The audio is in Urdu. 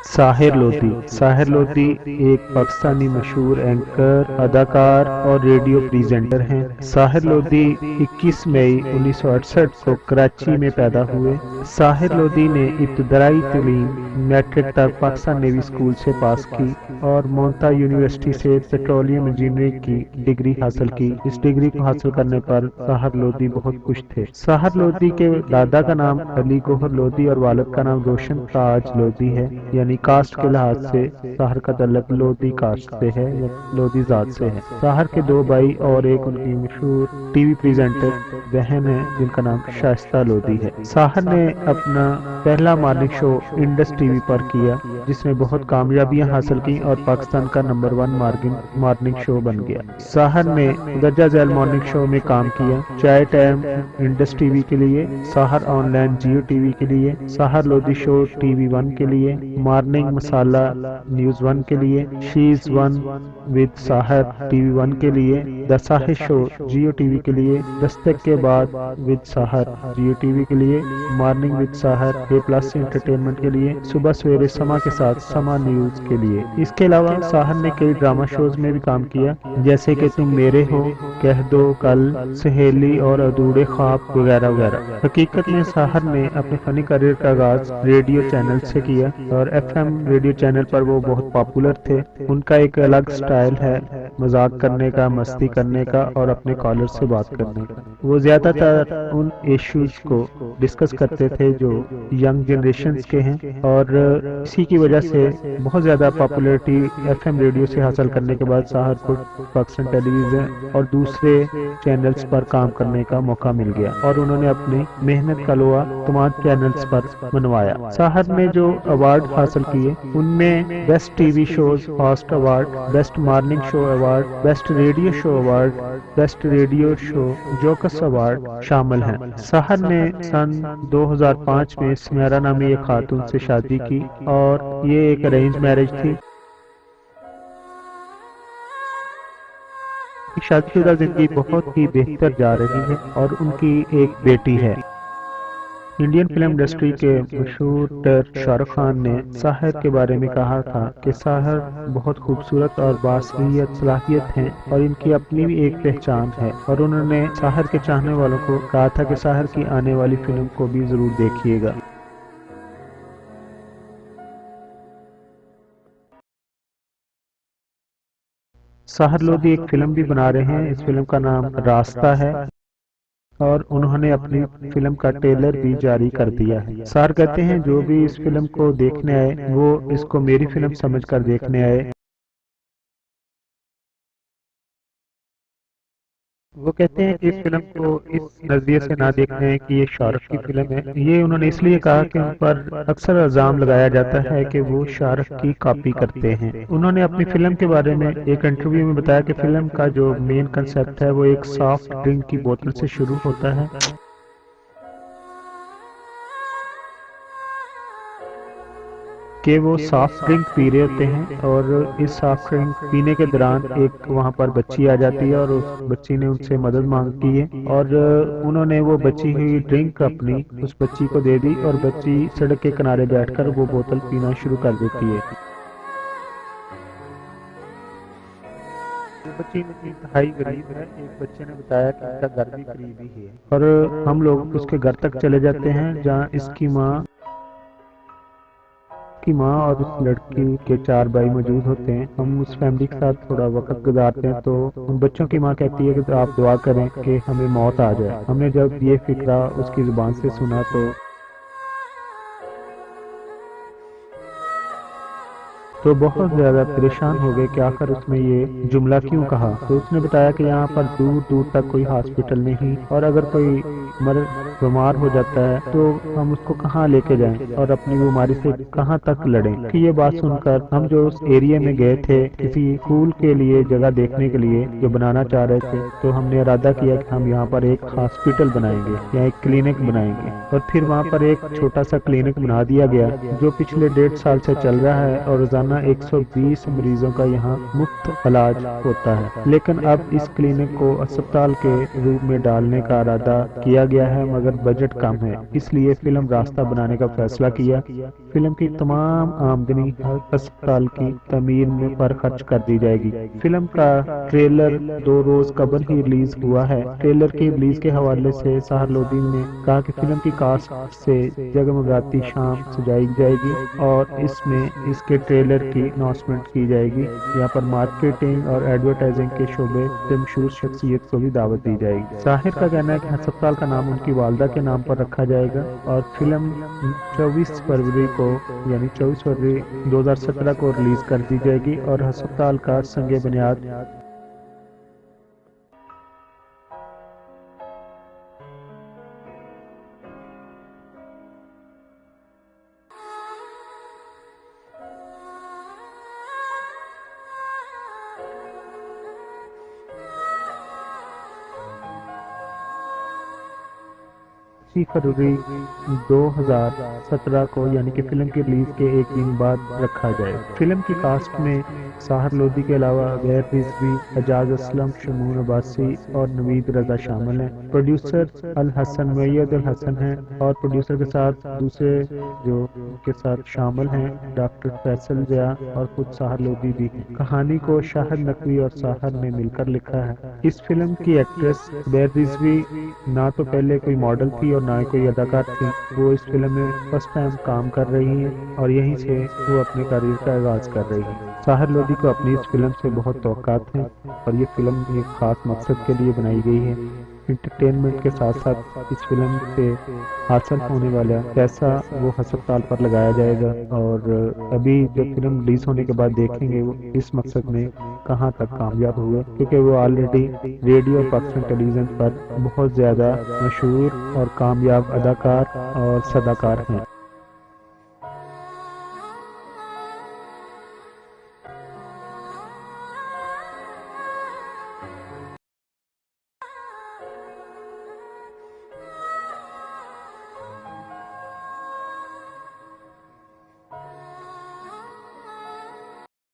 ساحر لودھی ساحر لودھی ایک پاکستانی مشہور اینکر، اداکار اور ریڈیو پریزنٹر ہیں۔ ساحر لودھی 21 مئی 1968 کو کراچی میں پیدا ہوئے۔ ساحر لودھی نے ابتدائی تعلیم میٹرک تک پاکستان نیوی اسکول سے پاس کی اور مونتا یونیورسٹی سے پیٹرولیم انجینئرنگ کی ڈگری حاصل کی۔ اس ڈگری کو حاصل کرنے پر ساحر لودھی بہت خوش تھے۔ ساحر لودھی کے دادا کا نام علی گوہر لودھی اور والد کا نام روشن تاج لودھی ہے، یعنی کاسٹ کے لحاظ سے ساحر کا تعلق لودھی کاسٹ سے ہے یا لودھی ذات سے ہے۔ ساحر کے 2 بھائی اور ایک ان کی مشہور ٹی وی پریزنٹر بہن ہے جن کا نام شائستہ لودھی ہے۔ ساحر نے اپنا پہلا morning show Indus TV پر کیا جس نے بہت کامیابیاں حاصل کی اور پاکستان کا نمبر 1 مارننگ شو بن گیا۔ ساحر نے درجہ ذیل مارننگ شو میں کام کیا، چائے ٹائم انڈس ٹی وی کے لیے، Sahir online Geo T V کے لیے، ساحر لودھی شو ٹی وی 1 کے لیے، مارننگ مسالہ نیوز 1 کے لیے، she's 1 with Sahir T V 1 کے لیے، دا ساحر شو جیو ٹی وی کے لیے، دستک کے بعد with Sahir Geo T V کے لیے، morning with Sahir A plus entertainment کے لیے، صبح سویرے سما کے ساتھ سما نیوز کے لیے۔ اس کے علاوہ ساحر نے کئی ڈرامہ شوز میں بھی کام کیا جیسے کہ تم میرے ہو، کہہ دو کل، سہیلی اور ادھورے خواب وغیرہ وغیرہ۔ حقیقت میں ساحر نے اپنے فنی کیریئر کا آغاز ریڈیو چینل سے کیا اور ایف ایم ریڈیو چینل پر وہ بہت پاپولر تھے۔ ان کا ایک الگ سٹائل ہے مذاق کرنے کا، مستی کرنے کا اور اپنے کالر سے بات کرنے کا۔ وہ زیادہ تر ان ایشوز کو ڈسکس کرتے تھے جو ینگ جنریشنز کے ہیں اور اسی کی وجہ سے بہت زیادہ پاپولیرٹی ایف ایم ریڈیو سے حاصل کرنے کے بعد ساحر کو پاکستان ٹیلی ویژن اور دوسرے چینلز پر کام کرنے کا موقع مل گیا اور انہوں نے اپنی محنت کا لوہا تمام چینلز پر منوایا۔ ساحر نے جو ایوارڈ حاصل کیے ان میں best T V shows fast award, best morning show award, best radio show award, best radio show jokes award شامل ہیں۔ ساحر نے سن 2005 میں سمیرہ نامی ایک خاتون سے شادی کی اور یہ ایک ارینج میرج تھی۔ شادی شدہ زندگی بہت ہی بہتر جا رہی ہے اور ان کی ایک بیٹی ہے۔ انڈین فلم انڈسٹری کے مشہور شاہ رخ خان نے ساحر کے بارے میں کہا تھا کہ ساحر بہت خوبصورت اور باصلاحیت ہیں اور ان کی اپنی بھی ایک پہچان ہے، اور انہوں نے ساحر کے چاہنے والوں کو کہا تھا کہ ساحر کی آنے والی فلم کو بھی ضرور دیکھیے گا۔ ساحر لودھی ایک فلم بھی بنا رہے ہیں، اس فلم کا نام راستہ ہے اور انہوں نے اپنی فلم کا ٹریلر بھی جاری کر دیا ہے۔ ساحر کہتے ہیں جو بھی اس فلم کو دیکھنے آئے وہ اس کو میری فلم سمجھ کر دیکھنے آئے۔ وہ کہتے ہیں کہ اس فلم کو اس نظریے سے نہ دیکھیں کہ یہ شاہ رخ کی فلم ہے۔ یہ انہوں نے اس لیے کہا کہ ان پر اکثر الزام لگایا جاتا ہے کہ وہ شاہ رخ کی کاپی کرتے ہیں۔ انہوں نے اپنی فلم کے بارے میں ایک انٹرویو میں بتایا کہ فلم کا جو مین کنسیپٹ ہے وہ ایک سافٹ ڈرنک کی بوتل سے شروع ہوتا ہے کہ وہ سافٹ ڈرنک پی رہے ہوتے ہیں اور اس سافٹ ڈرنک پینے کے دوران ایک وہاں پر بچی آ جاتی ہے اور اس بچی نے ان سے مدد مانگتی ہے اور انہوں نے وہ بچی ہوئی ڈرنک اپنی اس بچی کو دے دی اور بچی سڑک کے کنارے بیٹھ کر وہ بوتل پینا شروع کر دیتی ہے۔ بچی انتہائی غریب ہے، ایک بچے نے بتایا کہ اس کا گھر بھی قریب ہی ہے اور ہم لوگ اس کے گھر تک چلے جاتے ہیں جہاں اس کی ماں اور اس لڑکی کے 4 بھائی موجود ہوتے ہیں۔ ہم اس فیملی کے ساتھ تھوڑا وقت گزارتے ہیں تو ان بچوں کی ماں کہتی ہے کہ آپ دعا کریں کہ ہمیں موت آ جائے۔ ہم نے جب یہ فقرہ اس کی زبان سے سنا تو بہت زیادہ پریشان ہو گئے کہ آخر اس نے یہ جملہ کیوں کہا۔ تو اس نے بتایا کہ یہاں پر دور دور تک کوئی ہاسپٹل نہیں اور اگر کوئی بیمار ہو جاتا ہے تو ہم اس کو کہاں لے کے جائیں اور اپنی بیماری سے کہاں تک لڑیں۔ کہ یہ بات سن کر ہم جو اس ایریے میں گئے تھے کسی اسکول کے لیے جگہ دیکھنے کے لیے جو بنانا چاہ رہے تھے، تو ہم نے ارادہ کیا کہ ہم یہاں پر ایک ہاسپٹل بنائیں گے یا ایک کلینک بنائیں گے، اور پھر وہاں پر ایک چھوٹا سا کلینک بنا دیا گیا جو پچھلے 1.5 سال سے چل رہا ہے اور روزانہ روزانہ 120 مریضوں کا یہاں مفت علاج ہوتا ہے، لیکن اب اس کلینک کو اسپتال کے روپ میں ڈالنے کا ارادہ کیا گیا ہے، مگر بجٹ کم ہے، اس لیے فلم راستہ بنانے کا فیصلہ کیا۔ فلم کی تمام آمدنی اسپتال کی تعمیر میں پر خرچ کر دی جائے گی۔ فلم کا ٹریلر 2 روز قبل ہی ریلیز ہوا ہے۔ ٹریلر کی ریلیز کے حوالے سے ساحر لودھی نے کہا کہ فلم کی کاسٹ سے جگمگاتی شام سجائی جائے گی اور اس میں اس کے ٹریلر کی اناؤنسمنٹ کی جائے گی۔ یہاں پر مارکیٹنگ اور ایڈورٹائزنگ کے شعبے سے مشہور شخصیت کو بھی دعوت دی جائے گی۔ ساحر کا کہنا ہے کہ ہسپتال کا نام ان کی والدہ کے نام پر رکھا جائے گا اور فلم 24 فروری کو یعنی 24 فروری 2017 کو ریلیز کر دی جائے گی اور ہسپتال کا سنگ بنیاد فروری 2017 کو یعنی کہ فلم کی ریلیز کے ایک دن بعد رکھا جائے۔ فلم کی کاسٹ میں ساحر لودھی کے علاوہ غیر رضوی، اعجاز اسلم، شمون عباسی اور نوید رضا شامل ہیں۔ پروڈیوسر الحسن میت الحسن ہیں اور پروڈیوسر کے ساتھ دوسرے جو کے ساتھ شامل ہیں ڈاکٹر فیصل ضیاء اور خود ساحر لودھی بھی ہیں۔ کہانی کو شاہد نقوی اور ساحر نے مل کر لکھا ہے۔ اس فلم کی ایکٹریس غیر رضوی نہ تو پہلے کوئی ماڈل تھی اور نہ ہی کوئی اداکار تھی، وہ اس فلم میں فرسٹ ٹائم کام کر رہی ہیں اور یہیں سے وہ اپنے کیریئر کا آغاز کر رہی ہیں۔ ساحر لودھی کو اپنی اس فلم سے بہت توقعات ہیں اور یہ فلم ایک خاص مقصد کے لیے بنائی گئی ہے۔ انٹرٹینمنٹ کے ساتھ ساتھ اس فلم سے حاصل ہونے والا پیسہ وہ ہسپتال پر لگایا جائے گا اور ابھی جب فلم ریلیز ہونے کے بعد دیکھیں گے وہ اس مقصد میں کہاں تک کامیاب ہوئے، کیونکہ وہ آلریڈی ریڈیو اور پاکستان ٹیلی ویژن پر بہت زیادہ مشہور اور کامیاب اداکار اور صداکار ہیں۔